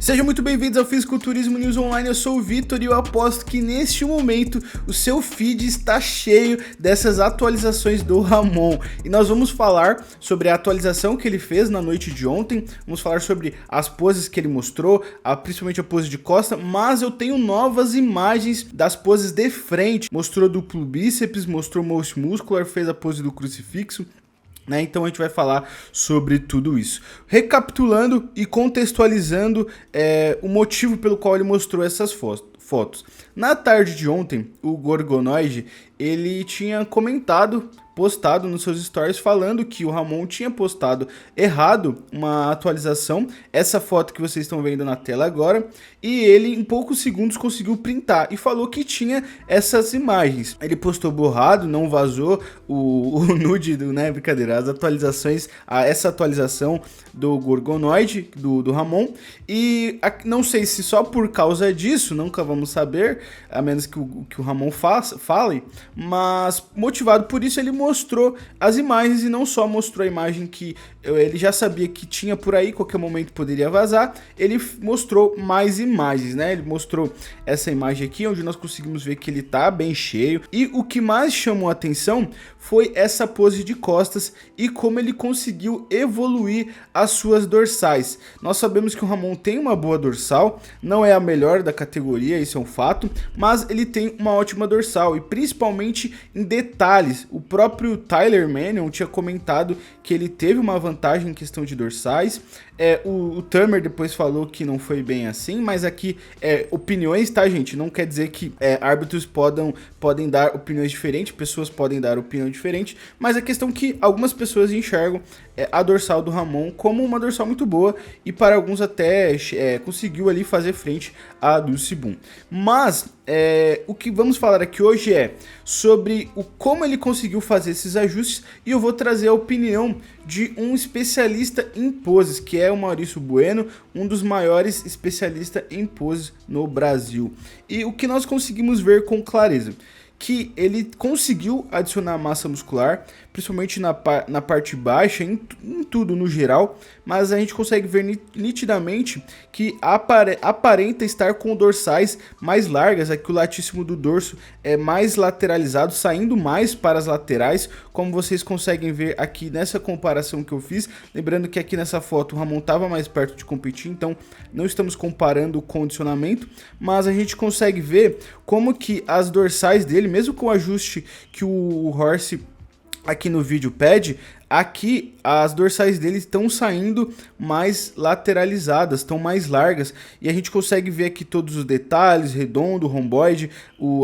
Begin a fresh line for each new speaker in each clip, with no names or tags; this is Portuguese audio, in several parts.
Sejam muito bem-vindos ao Fisiculturismo News Online, eu sou o Vitor e eu aposto que neste momento o seu feed está cheio dessas atualizações do Ramon. E nós vamos falar sobre a atualização que ele fez na noite de ontem, vamos falar sobre as poses que ele mostrou, principalmente a pose de costa, mas eu tenho novas imagens das poses de frente. Mostrou duplo bíceps, mostrou most muscular, fez a pose do crucifixo. Então a gente vai falar sobre tudo isso. Recapitulando e contextualizando o motivo pelo qual ele mostrou essas fotos. Na tarde de ontem, o Gorgonoide, ele tinha postado nos seus stories falando que o Ramon tinha postado errado uma atualização, essa foto que vocês estão vendo na tela agora, e ele em poucos segundos conseguiu printar e falou que tinha essas imagens. Ele postou borrado, não vazou o nude, brincadeira, as atualizações, essa atualização do Gorgonoide, do Ramon, e não sei se só por causa disso, nunca vamos saber, a menos que o Ramon fale, mas motivado por isso ele mostrou as imagens e não só mostrou a imagem que ele já sabia que tinha por aí, qualquer momento poderia vazar, ele mostrou mais imagens, Ele mostrou essa imagem aqui, onde nós conseguimos ver que ele tá bem cheio, e o que mais chamou a atenção foi essa pose de costas e como ele conseguiu evoluir as suas dorsais. Nós sabemos que o Ramon tem uma boa dorsal, não é a melhor da categoria, isso é um fato, mas ele tem uma ótima dorsal e principalmente em detalhes. O próprio Tyler Manion tinha comentado que ele teve uma vantagem em questão de dorsais. O Tamer depois falou que não foi bem assim, mas aqui opiniões, tá, gente? Não quer dizer que árbitros podem dar opiniões diferentes, pessoas podem dar opinião diferente, mas a questão é que algumas pessoas enxergam a dorsal do Ramon como uma dorsal muito boa e para alguns até conseguiu ali fazer frente à do Sibum. Mas o que vamos falar aqui hoje é sobre como ele conseguiu fazer esses ajustes, e eu vou trazer a opinião de um especialista em poses, que é o Maurício Bueno, um dos maiores especialistas em poses no Brasil. E o que nós conseguimos ver com clareza? Que ele conseguiu adicionar massa muscular, principalmente na parte baixa, em tudo no geral, mas a gente consegue ver nitidamente que aparenta estar com dorsais mais largas. Aqui o latíssimo do dorso é mais lateralizado, saindo mais para as laterais, como vocês conseguem ver aqui nessa comparação que eu fiz. Lembrando que aqui nessa foto o Ramon estava mais perto de competir, então não estamos comparando o condicionamento, mas a gente consegue ver como que as dorsais dele, mesmo com o ajuste que o Horse aqui no vídeo pede, aqui as dorsais dele estão saindo mais lateralizadas, estão mais largas, e a gente consegue ver aqui todos os detalhes, redondo, romboide,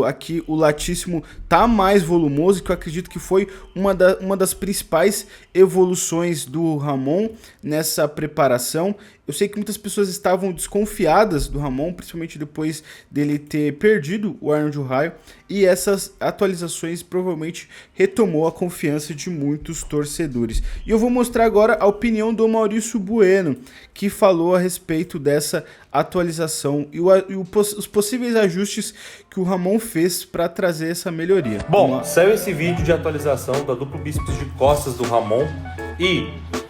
aqui o latíssimo tá mais volumoso, que eu acredito que foi uma das principais evoluções do Ramon nessa preparação. Eu sei que muitas pessoas estavam desconfiadas do Ramon, principalmente depois dele ter perdido o Arnold Raio, e essas atualizações provavelmente retomou a confiança de muitos torcedores. E eu vou mostrar agora a opinião do Maurício Bueno, que falou a respeito dessa atualização e os possíveis ajustes que o Ramon fez para trazer essa melhoria.
Bom, saiu esse vídeo de atualização da duplo bíceps de costas do Ramon, e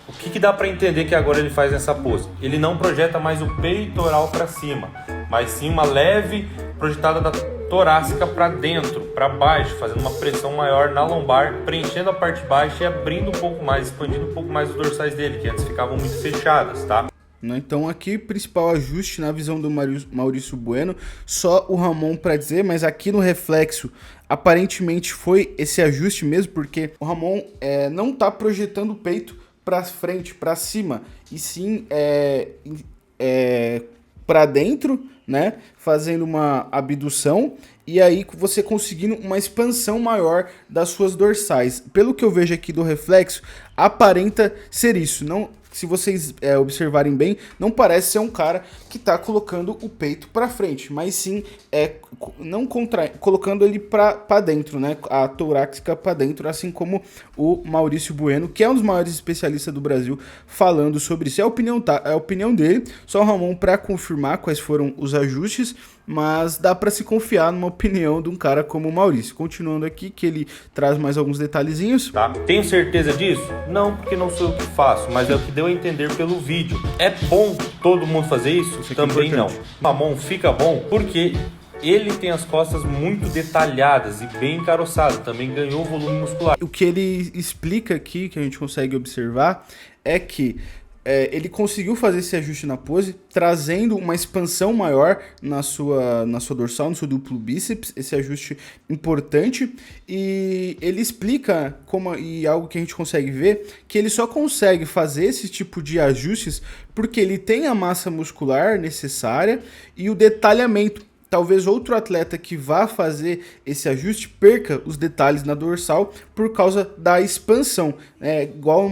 o que dá para entender que agora ele faz nessa pose? Ele não projeta mais o peitoral para cima, mas sim uma leve projetada da torácica para dentro, para baixo, fazendo uma pressão maior na lombar, preenchendo a parte baixa e abrindo um pouco mais, expandindo um pouco mais os dorsais dele, que antes ficavam muito fechadas, tá?
Então aqui, principal ajuste na visão do Maurício Bueno, só o Ramon para dizer, mas aqui no reflexo aparentemente foi esse ajuste mesmo, porque o Ramon não tá projetando o peito para frente, para cima, e sim para dentro, fazendo uma abdução, e aí você conseguindo uma expansão maior das suas dorsais. Pelo que eu vejo aqui do reflexo, aparenta ser isso. Não, se vocês observarem bem, não parece ser um cara que está colocando o peito para frente, mas sim colocando ele para dentro, a torácica para dentro, assim como o Maurício Bueno, que é um dos maiores especialistas do Brasil, falando sobre isso. É a opinião dele, só o Ramon para confirmar quais foram os ajustes. mas dá para se confiar numa opinião de um cara como o Maurício. Continuando aqui, que ele traz mais alguns detalhezinhos.
Tá? Tenho certeza disso? Não, porque não sou eu que faço, mas é o que deu a entender pelo vídeo. É bom todo mundo fazer isso? Também não. O Ramon fica bom porque ele tem as costas muito detalhadas e bem encaroçadas, também ganhou volume muscular.
O que ele explica aqui, que a gente consegue observar, é que ele conseguiu fazer esse ajuste na pose, trazendo uma expansão maior na sua dorsal, no seu duplo bíceps, esse ajuste importante, e ele explica, e algo que a gente consegue ver, que ele só consegue fazer esse tipo de ajustes porque ele tem a massa muscular necessária e o detalhamento. Talvez outro atleta que vá fazer esse ajuste perca os detalhes na dorsal por causa da expansão. Igual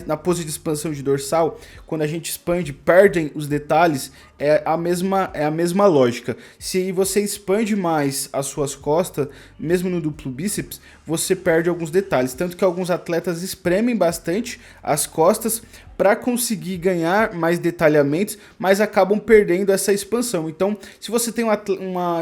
na pose de expansão de dorsal, quando a gente expande, perdem os detalhes, é a mesma lógica. Se você expande mais as suas costas, mesmo no duplo bíceps, você perde alguns detalhes. Tanto que alguns atletas espremem bastante as costas para conseguir ganhar mais detalhamentos, mas acabam perdendo essa expansão. Então, se você tem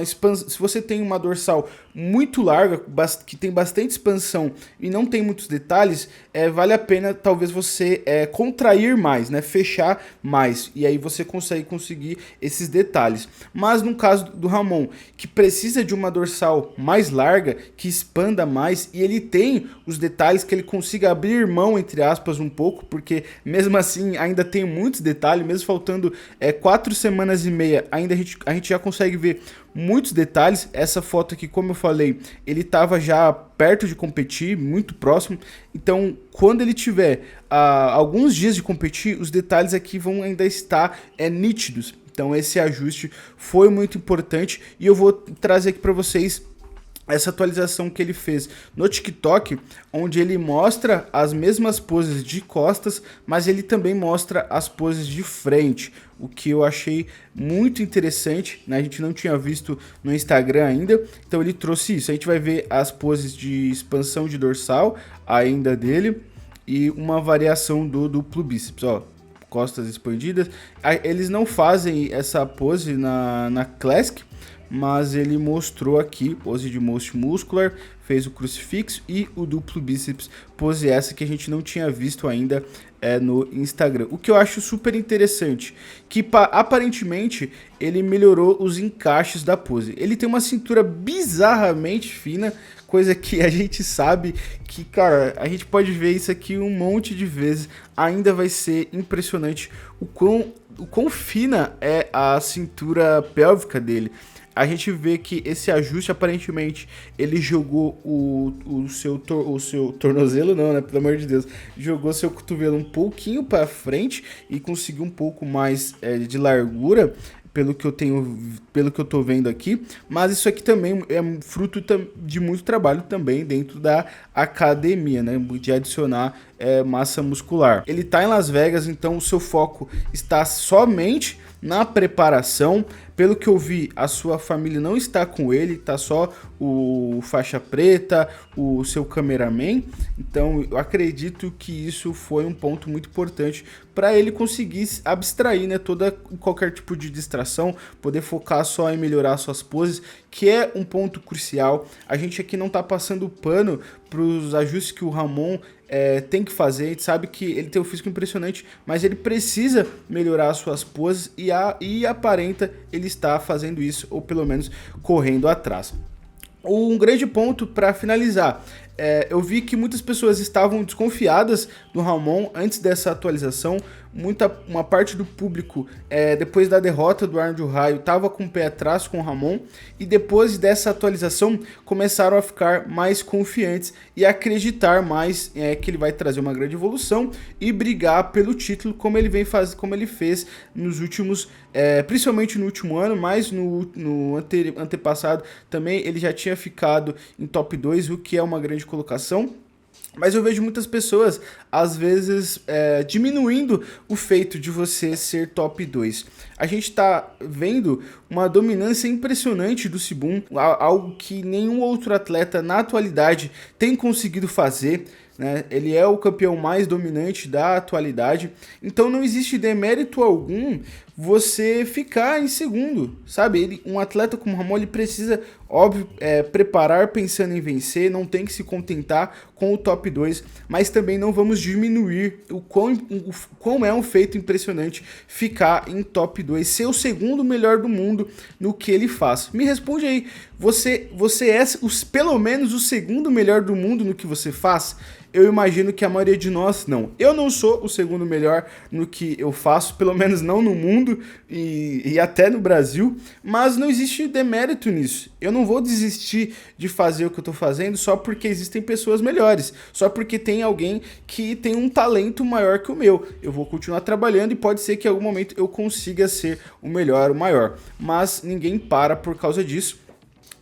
se você tem uma dorsal muito larga, que tem bastante expansão e não tem muitos detalhes, vale a pena talvez você contrair mais, né? Fechar mais, e aí você conseguir esses detalhes. Mas no caso do Ramon, que precisa de uma dorsal mais larga, que expanda mais, e ele tem os detalhes que ele consiga abrir mão, entre aspas, um pouco, porque mesmo assim ainda tem muitos detalhes, mesmo faltando 4 semanas e meia, ainda a gente já consegue ver muitos detalhes. Essa foto aqui, como eu falei, ele estava já perto de competir, muito próximo. Então, quando ele tiver alguns dias de competir, os detalhes aqui vão ainda estar nítidos. Então, esse ajuste foi muito importante e eu vou trazer aqui para vocês essa atualização que ele fez no TikTok, onde ele mostra as mesmas poses de costas, mas ele também mostra as poses de frente, o que eu achei muito interessante, né? A gente não tinha visto no Instagram ainda, então ele trouxe isso. A gente vai ver as poses de expansão de dorsal ainda dele e uma variação do duplo bíceps, ó. Costas expandidas. Eles não fazem essa pose na Classic, mas ele mostrou aqui, pose de most muscular, fez o crucifixo e o duplo bíceps, pose essa que a gente não tinha visto ainda no Instagram. O que eu acho super interessante, que aparentemente ele melhorou os encaixes da pose. Ele tem uma cintura bizarramente fina, coisa que a gente sabe que, cara, a gente pode ver isso aqui um monte de vezes, ainda vai ser impressionante o quão fina é a cintura pélvica dele. A gente vê que esse ajuste, aparentemente, ele jogou o seu tornozelo, não, né? Pelo amor de Deus. Jogou seu cotovelo um pouquinho para frente e conseguiu um pouco mais de largura, pelo que eu tô vendo aqui. Mas isso aqui também é fruto de muito trabalho também dentro da academia, né? De adicionar massa muscular. Ele tá em Las Vegas, então o seu foco está somente na preparação. Pelo que eu vi, a sua família não está com ele, tá só o faixa preta, o seu cameraman. Então eu acredito que isso foi um ponto muito importante para ele conseguir abstrair, né, qualquer tipo de distração, poder focar só em melhorar suas poses, que é um ponto crucial. A gente aqui não tá passando pano para os ajustes que o Ramon tem que fazer. A gente sabe que ele tem um físico impressionante, mas ele precisa melhorar as suas poses e aparenta ele está fazendo isso, ou pelo menos correndo atrás. Um grande ponto para finalizar, eu vi que muitas pessoas estavam desconfiadas do Ramon antes dessa atualização. Uma parte do público, depois da derrota do Arnold Raio, estava com o pé atrás com o Ramon, e depois dessa atualização começaram a ficar mais confiantes e acreditar mais que ele vai trazer uma grande evolução e brigar pelo título, como ele fez nos últimos, principalmente no último ano, mas no antepassado também ele já tinha ficado em top 2, o que é uma grande colocação. Mas eu vejo muitas pessoas, às vezes, diminuindo o feito de você ser top 2. A gente está vendo uma dominância impressionante do Sibum, algo que nenhum outro atleta na atualidade tem conseguido fazer, né? Ele é o campeão mais dominante da atualidade, então não existe demérito algum você ficar em segundo, sabe? Um atleta como o Ramon, ele precisa, óbvio, preparar pensando em vencer, não tem que se contentar com o top 2, mas também não vamos diminuir o quão é um feito impressionante ficar em top 2, ser o segundo melhor do mundo no que ele faz. Me responde aí, você é pelo menos o segundo melhor do mundo no que você faz? Eu imagino que a maioria de nós não. Eu não sou o segundo melhor no que eu faço, pelo menos não no mundo e até no Brasil, mas não existe demérito nisso. Eu não vou desistir de fazer o que eu tô fazendo só porque existem pessoas melhores, só porque tem alguém que tem um talento maior que o meu. Eu vou continuar trabalhando e pode ser que em algum momento eu consiga ser o melhor, o maior, mas ninguém para por causa disso.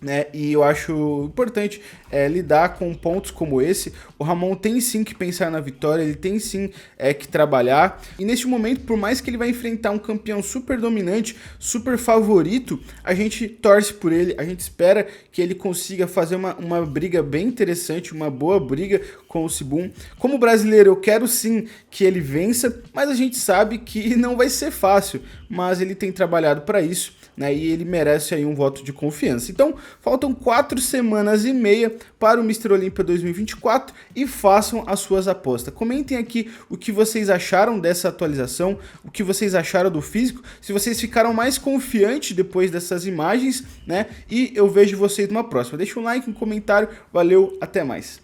Né? E eu acho importante lidar com pontos como esse. O Ramon tem sim que pensar na vitória, ele tem sim que trabalhar, e neste momento, por mais que ele vai enfrentar um campeão super dominante, super favorito, a gente torce por ele, a gente espera que ele consiga fazer uma briga bem interessante, uma boa briga com o Sibum. Como brasileiro, eu quero sim que ele vença, mas a gente sabe que não vai ser fácil, mas ele tem trabalhado para isso, né? E ele merece aí um voto de confiança. Então, faltam 4 semanas e meia para o Mr. Olímpia 2024 e façam as suas apostas. Comentem aqui o que vocês acharam dessa atualização, o que vocês acharam do físico, se vocês ficaram mais confiantes depois dessas imagens, né? E eu vejo vocês numa próxima. Deixa um like, um comentário, valeu, até mais.